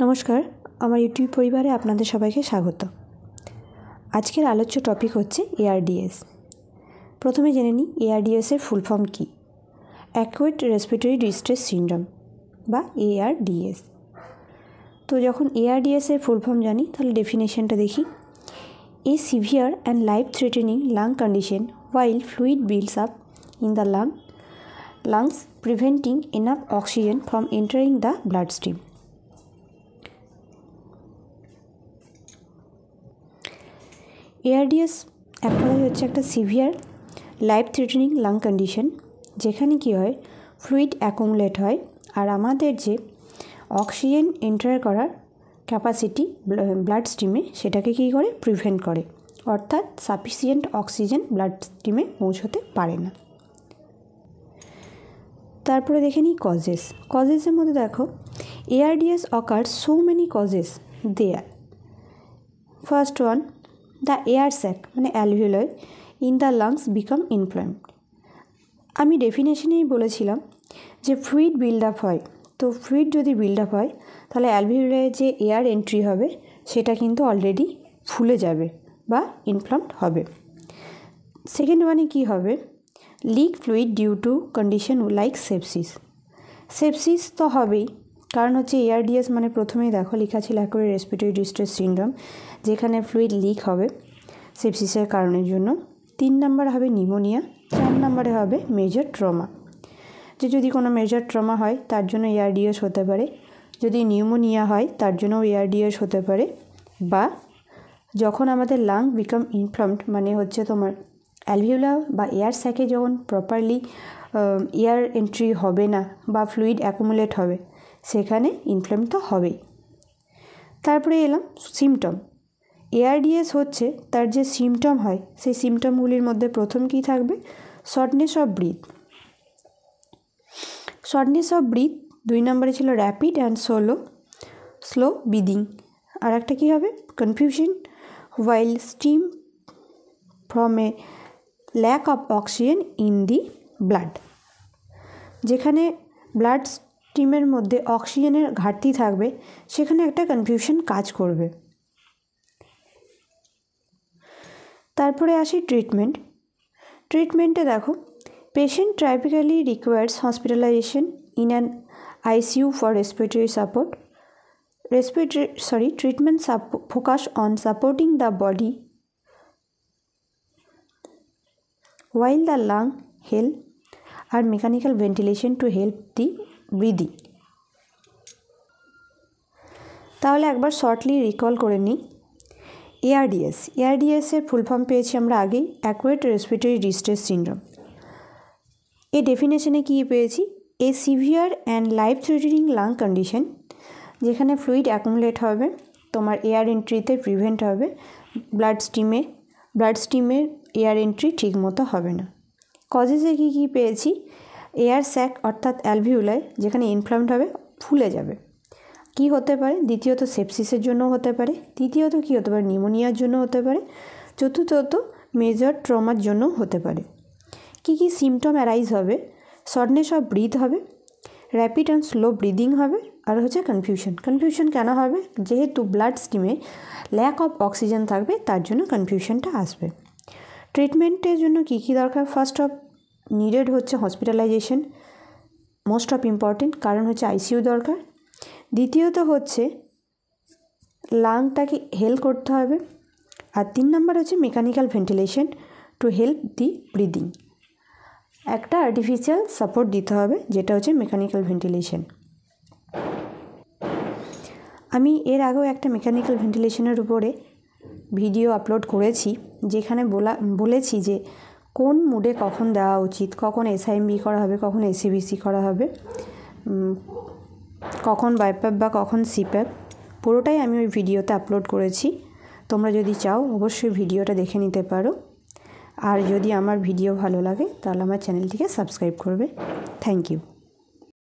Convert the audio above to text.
নমস্কার, আমার ইউটিউব পরিবারে আপনাদের সবাইকে স্বাগত। আজকের আলোচ্য টপিক হচ্ছে ARDS। প্রথমে জেনে নিই ARDS এর ফুল ফর্ম কী। অ্যাকুয়েট রেসপিরেটরি ডিস্ট্রেস সিনড্রোম বা ARDS। তো যখন ARDS এর ফুল ফর্ম জানি তাহলে ডেফিনেশনটা দেখি। এ severe and life threatening lung condition while fluid builds up in the lungs preventing enough oxygen from entering the bloodstream. ARDS এক কথায় হচ্ছে একটা severe life threatening lung condition, যেখানে কি হয় ফ্লুইড অ্যাকুমুলেট হয় আর আমাদের যে অক্সিজেন এন্টার করার ক্যাপাসিটি ব্লাড স্ট্রিমে সেটাকে কী করে প্রিভেন্ট করে, অর্থাৎ সাফিসিয়েন্ট অক্সিজেন ব্লাড স্ট্রিমে পৌঁছতে পারে না। তারপরে দেখে নিই কজেসের মধ্যে দেখো ARDS occurs so many causes there. First one, the air sac মানে alveoli in the lungs become inflamed. আমি ডেফিনেশনেই বলেছিলাম যে ফ্লুইড বিল্ড আপ হয়, তো ফ্লুইড যদি বিল্ড আপ হয় তাহলে অ্যালভিওলাইয়ে যে এয়ার এন্ট্রি হবে সেটা কিন্তু অলরেডি ফুলে যাবে বা ইনফ্লেমড হবে। সেকেন্ড ওয়ানে কী হবে, leak fluid due to condition like sepsis তো হবেই, কারণ হচ্ছে ARDS মানে প্রথমেই দেখো লেখা ছিল অ্যাকুয়েট রেসপিরেটরি ডিস্ট্রেস সিনড্রোম, যেখানে ফ্লুইড লিক হবে সেপসিসের কারণের জন্য। 3 নম্বরে হবে নিউমোনিয়া, 4 নম্বরে হবে মেজর ট্রমা। যে যদি কোনো মেজর ট্রমা হয় তার জন্য ARDS হতে পারে, যদি নিউমোনিয়া হয় তার জন্য ARDS হতে পারে, বা যখন আমাদের লাং বিকাম ইনফ্লেমড মানে হচ্ছে তোমার অ্যালভিওলার বা এয়ার স্যাকে যখন প্রপারলি এয়ার এন্ট্রি হবে না বা ফ্লুইড অ্যাকুমুলেট হবে সেখানে ইনফ্লেম তো হবেই। তারপরে এলাম সিমটম। ARDS হচ্ছে তার যে সিমটম হয় সেই সিমটমগুলির মধ্যে প্রথম কী থাকবে, শর্টনেস অফ ব্রিথ। 2 নম্বরে ছিল র্যাপিড অ্যান্ড স্লো ব্রিদিং। আর একটা কী হবে, confusion while stem from a lack of oxygen in the blood. যেখানে ব্লাড স্ট্রিমের মধ্যে অক্সিজেনের ঘাটতি থাকবে সেখানে একটা কনফিউশন কাজ করবে। তারপরে আসি ট্রিটমেন্টে দেখো patient typically requires hospitalization in an ICU for respiratory support. Treatment focus on supporting the body while the lung health আর mechanical ventilation to help the breathing. তাহলে একবার শর্টলি রিকল করে নিই। ARDS এর ফুল ফর্ম পেয়েছি আমরা আগেই, অ্যাকুয়েট respiratory distress syndrome. এই ডেফিনেশনে কী পেয়েছি, এ severe and life threatening lung condition, যেখানে ফ্লুইড অ্যাকুমুলেট হবে, তোমার এয়ার এন্ট্রিতে প্রিভেন্ট হবে, ব্লাড স্ট্রিমের এয়ার এন্ট্রি ঠিকমতো হবে না। কজেসে কী পেয়েছি, এয়ার স্যাক অর্থাৎ অ্যালভিওলাই যেখানে ইনফ্লেমড হবে ফুলে যাবে। কি হতে পারে, দ্বিতীয়ত সেপসিসের জন্য হতে পারে, তৃতীয়ত কী হতে পারে নিউমোনিয়ার জন্য হতে পারে, চতুর্থত মেজর ট্রমার জন্য হতে পারে। কি সিমটম অ্যারাইজ হবে, শর্টনেস অফ ব্রিথ হবে, র্যাপিড অ্যান্ড স্লো ব্রিদিং হবে, আর হচ্ছে কনফিউশন কেন হবে, যেহেতু ব্লাড স্ট্রিমে ল্যাক অফ অক্সিজেন থাকবে তার জন্য কনফিউশনটা আসবে। ট্রিটমেন্টের জন্য কী দরকার, ফার্স্ট অফ নিডেড হচ্ছে হসপিটালাইজেশন, মোস্ট অফ ইম্পর্টেন্ট, কারণ হচ্ছে ICU দরকার। দ্বিতীয়ত হচ্ছে লাংটাকে হেল্প করতে হবে, আর 3 নম্বর হচ্ছে mechanical ventilation to help the breathing. একটা আর্টিফিশিয়াল সাপোর্ট দিতে হবে যেটা হচ্ছে মেকানিক্যাল ভেন্টিলেশন। আমি এর আগেও একটা মেকানিক্যাল ভেন্টিলেশনের উপরে ভিডিও আপলোড করেছি, যেখানে বলেছি যে কোন মুডে কখন দেওয়া উচিত, কখন SIMB করা হবে, কখন SCVC করা হবে, কখন BiPAP বা কখন CPAP, পুরোটাই আমি ওই ভিডিওতে আপলোড করেছি। তোমরা যদি চাও অবশ্যই ভিডিওটা দেখে নিতে পারো। আর যদি আমার ভিডিও ভালো লাগে তাহলে আমার চ্যানেলটিকে সাবস্ক্রাইব করবে। Thank you.